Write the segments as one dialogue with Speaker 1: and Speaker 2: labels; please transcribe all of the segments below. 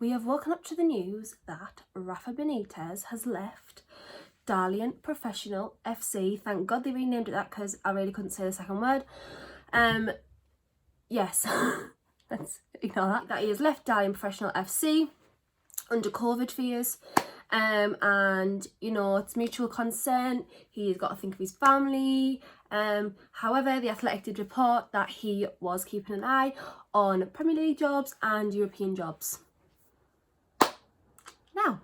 Speaker 1: we have woken up to the news that Rafa Benitez has left Darliant Professional FC. Thank God they renamed it that because I really couldn't say the second word. Yes, let's ignore that. That he has left Darliant Professional FC under COVID fears. And you know, it's mutual consent. He's got to think of his family. However, the Athletic did report that he was keeping an eye on Premier League jobs and European jobs. Now,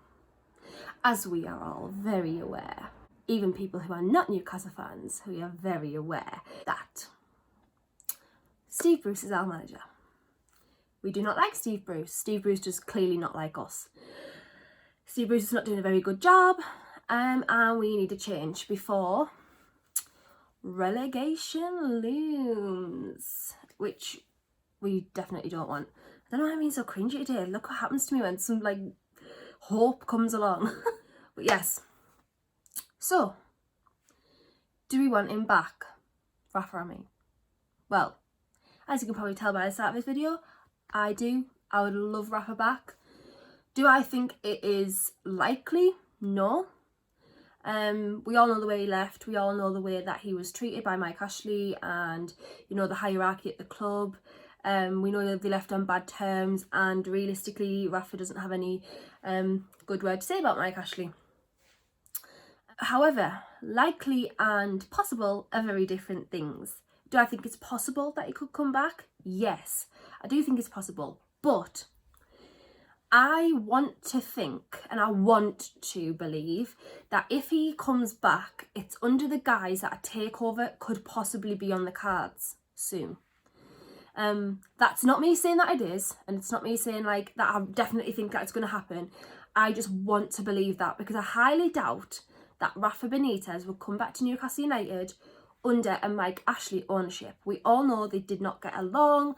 Speaker 1: as we are all very aware, even people who are not Newcastle fans, we are very aware that Steve Bruce is our manager. We do not like Steve Bruce. Steve Bruce does clearly not like us. Steve Bruce is not doing a very good job, and we need a change before relegation looms, which we definitely don't want. I don't know why I'm being so cringy today. Look what happens to me when some like hope comes along. But yes, so do we want him back, Rafa? I mean, well, as you can probably tell by the start of this video, I do. I would love Rafa back. Do I think it is likely? No. We all know the way he left. We all know the way that he was treated by Mike Ashley and, you know, the hierarchy at the club. We know that they left on bad terms, and realistically, Rafa doesn't have any good word to say about Mike Ashley. However, likely and possible are very different things. Do I think it's possible that he could come back? Yes, I do think it's possible. But I want to think, and I want to believe, that if he comes back, it's under the guise that a takeover could possibly be on the cards soon. That's not me saying that it is, and it's not me saying like that I definitely think that it's going to happen. I just want to believe that, because I highly doubt that Rafa Benitez will come back to Newcastle United under a Mike Ashley ownership. We all know they did not get along.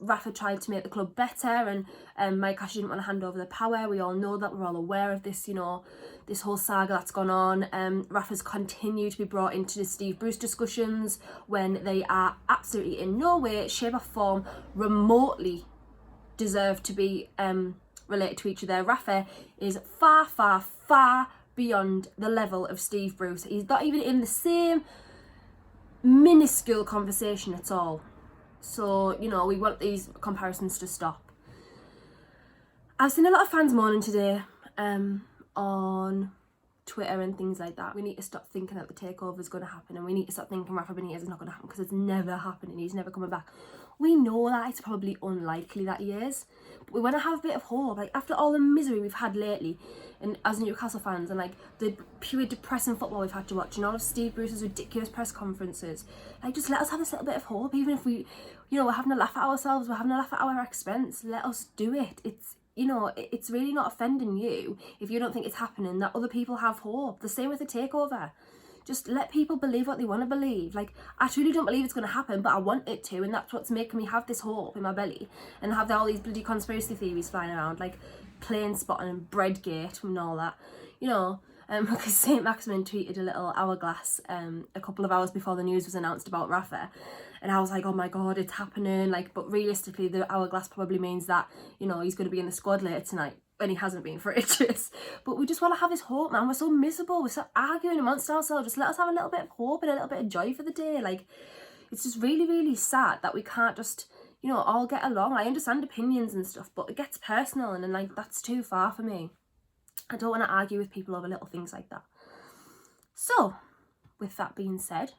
Speaker 1: Rafa tried to make the club better, and Mike Ashley didn't want to hand over the power. We all know that. We're all aware of this, you know, this whole saga that's gone on. Rafa's continued to be brought into the Steve Bruce discussions when they are absolutely in no way, shape or form remotely deserve to be related to each other. Rafa is far, far, far beyond the level of Steve Bruce. He's not even in the same minuscule conversation at all. So, you know, we want these comparisons to stop. I've seen a lot of fans moaning today on Twitter and things like that. We need to stop thinking that the takeover is going to happen, and we need to stop thinking Rafa Benitez is not going to happen, because it's never happening. He's never coming back. We know that it's probably unlikely that he is, but we want to have a bit of hope. Like, after all the misery we've had lately, and as Newcastle fans, and like the pure depressing football we've had to watch, and all of Steve Bruce's ridiculous press conferences, like, just let us have this little bit of hope. Even if we, you know, we're having a laugh at ourselves, we're having a laugh at our expense, let us do it. It's, you know, it's really not offending you if you don't think it's happening, that other people have hope. The same with the takeover. Just let people believe what they want to believe. Like, I truly don't believe it's going to happen, but I want it to, and that's what's making me have this hope in my belly and have all these bloody conspiracy theories flying around, like plane spotting and Breadgate and all that, you know. Because St. Maximin tweeted a little hourglass a couple of hours before the news was announced about Rafa, and I was like, oh my god, it's happening. Like, but realistically, the hourglass probably means that, you know, he's going to be in the squad later tonight, when he hasn't been for ages. But we just want to have this hope, man. We're so miserable, we're so arguing amongst ourselves. Just let us have a little bit of hope and a little bit of joy for the day. Like, it's just really, really sad that we can't just, you know, all get along. I understand opinions and stuff, but it gets personal, and then, like, that's too far for me. I don't want to argue with people over little things like that. So, with that being said,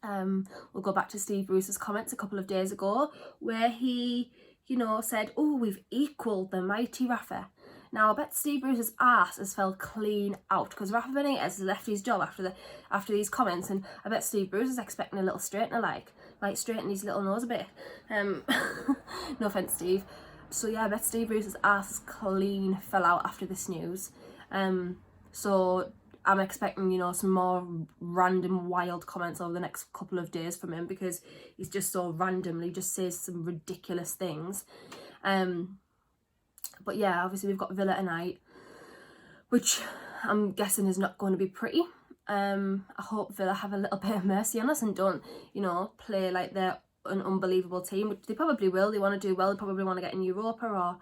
Speaker 1: we'll go back to Steve Bruce's comments a couple of days ago, where he, you know, said, oh, we've equalled the mighty Rafa. Now, I bet Steve Bruce's arse has fell clean out, because Rafa Benitez has left his job after these comments, and I bet Steve Bruce is expecting a little straightener, like, might straighten his little nose a bit. No offence, Steve. So yeah, I bet Steve Bruce's arse is clean fell out after this news. So I'm expecting, you know, some more random wild comments over the next couple of days from him, because he's just so randomly just says some ridiculous things. But yeah, obviously we've got Villa tonight, which I'm guessing is not going to be pretty. I hope Villa have a little bit of mercy on us and don't, you know, play like they're an unbelievable team, which they probably will. They want to do well. They probably want to get in Europa or,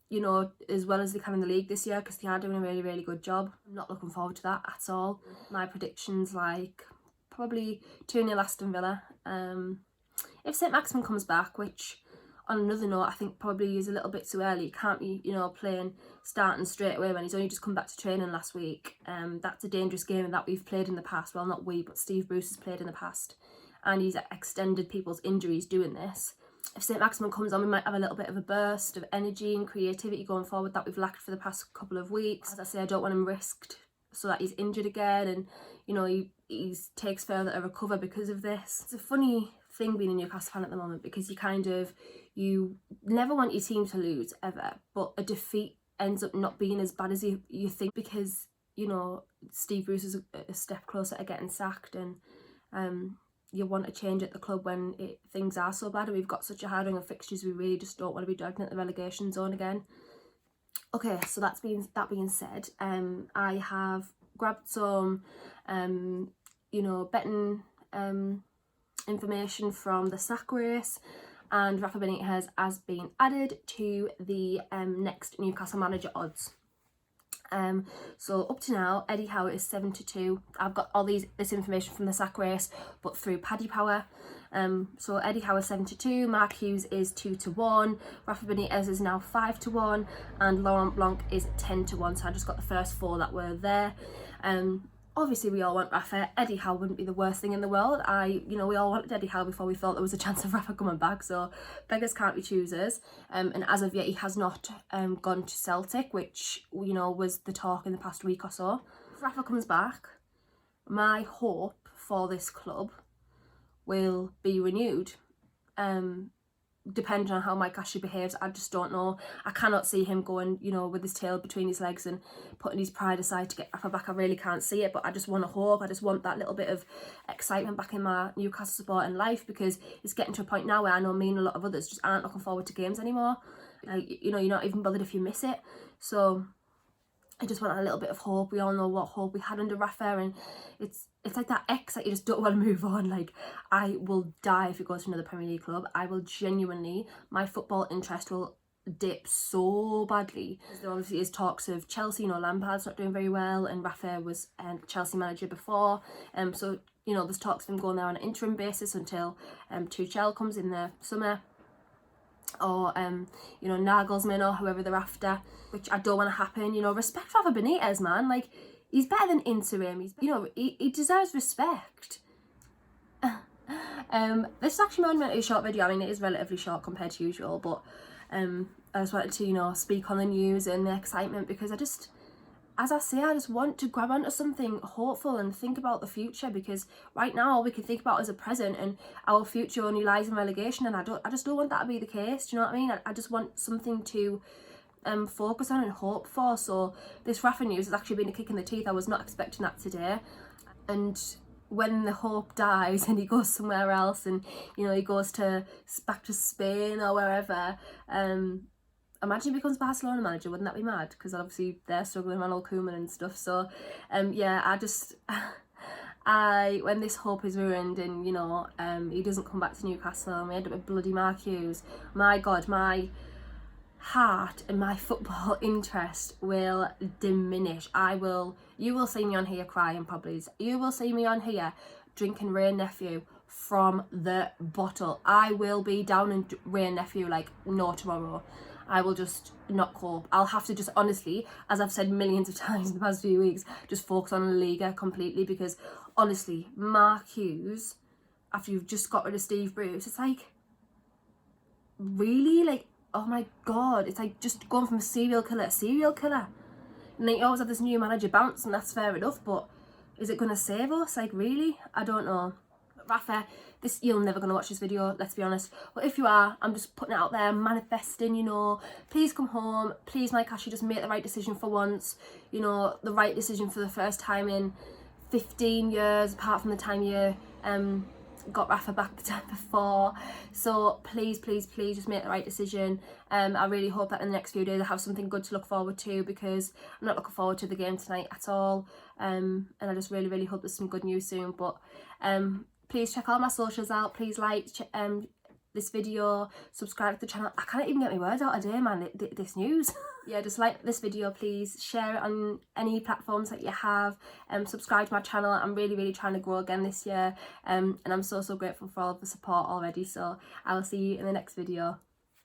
Speaker 1: you know, as well as they can in the league this year, because they are doing a really, really good job. I'm not looking forward to that at all. My prediction's like probably 2-0 Aston Villa. If St Maximin comes back, which on another note I think probably is a little bit too early. You can't be, you know, starting straight away when he's only just come back to training last week. That's a dangerous game that we've played in the past. Well, not we, but Steve Bruce has played in the past, and he's extended people's injuries doing this. If St Maximin comes on, we might have a little bit of a burst of energy and creativity going forward that we've lacked for the past couple of weeks. As I say, I don't want him risked so that he's injured again, and you know, he takes further to recover because of this. It's a funny thing being a Newcastle fan at the moment, because you never want your team to lose ever, but a defeat ends up not being as bad as you think, because you know, Steve Bruce is a step closer to getting sacked, and you want a change at the club when things are so bad, and we've got such a hard run of fixtures. We really just don't want to be dragged into the relegation zone again. Okay, so that being said, I have grabbed some you know, betting information from the sack race, and Rafa Benitez has been added to the next Newcastle manager odds. So up to now, Eddie Howe is 7-2. I've got all this information from the sack race, but through Paddy Power. So Eddie Howe is 7-2, Mark Hughes is 2-1, Rafa Benitez is now 5-1, and Laurent Blanc is 10-1. So I just got the first four that were there. Obviously we all want Rafa. Eddie Howe wouldn't be the worst thing in the world. We all wanted Eddie Howe before we thought there was a chance of Rafa coming back, so beggars can't be choosers. And as of yet, he has not gone to Celtic, which, you know, was the talk in the past week or so. If Rafa comes back, my hope for this club will be renewed. Depending on how Mike Ashley behaves, I just don't know. I cannot see him going, you know, with his tail between his legs and putting his pride aside to get Rafa back. I really can't see it, but I just want to hope. I just want that little bit of excitement back in my Newcastle supporting life, because it's getting to a point now where I know me and a lot of others just aren't looking forward to games anymore. You know, you're not even bothered if you miss it. So I just want a little bit of hope. We all know what hope we had under Rafa, and it's like that ex that you just don't want to move on. Like, I will die if he goes to another Premier League club. I will genuinely, my football interest will dip so badly. There obviously is talks of Chelsea, you know, Lampard's not doing very well, and Rafa was Chelsea manager before. So, you know, there's talks of him going there on an interim basis until Tuchel comes in the summer. Or you know, Nagelsmann or whoever they're after, which I don't want to happen. You know, respect Rafa Benitez, man. Like, he's better than interim. He deserves respect. This is actually my only short video. I mean, it is relatively short compared to usual, but I just wanted to, you know, speak on the news and the excitement, because as I say, I just want to grab onto something hopeful and think about the future, because right now all we can think about is the present, and our future only lies in relegation, and I just don't want that to be the case. Do you know what I mean? I just want something to focus on and hope for. So this Rafa news has actually been a kick in the teeth. I was not expecting that today, and when the hope dies and he goes somewhere else, and you know, he goes back to Spain or wherever, imagine he becomes Barcelona manager. Wouldn't that be mad? Because obviously they're struggling, Ronald Koeman and stuff. So yeah, when this hope is ruined, and you know, he doesn't come back to Newcastle, and we end up with bloody Mark Hughes, my God, my heart and my football interest will diminish. You will see me on here crying probably. You will see me on here drinking Ray Nephew from the bottle. I will be down in Ray Nephew like no tomorrow. I will just not cope. I'll have to just, honestly, as I've said millions of times in the past few weeks, just focus on La Liga completely, because honestly, Mark Hughes, after you've just got rid of Steve Bruce, it's like, really? Like, oh my God, it's like just going from serial killer to serial killer. And then you always have this new manager bounce, and that's fair enough, but is it going to save us? Like, really? I don't know. But Rafa, you're never going to watch this video, let's be honest. But if you are, I'm just putting it out there, manifesting, you know, please come home. Please, Mike Ashley, just make the right decision for once. You know, the right decision for the first time in 15 years, apart from the time you got Rafa back the time before. So please, please, please just make the right decision. I really hope that in the next few days I have something good to look forward to, because I'm not looking forward to the game tonight at all. And I just really, really hope there's some good news soon. But please check all my socials out. Please like this video, subscribe to the channel. I can't even get my words out today, man, this news. Yeah, just like this video, please. Share it on any platforms that you have. Subscribe to my channel. I'm really trying to grow again this year. And I'm so grateful for all of the support already. So I will see you in the next video.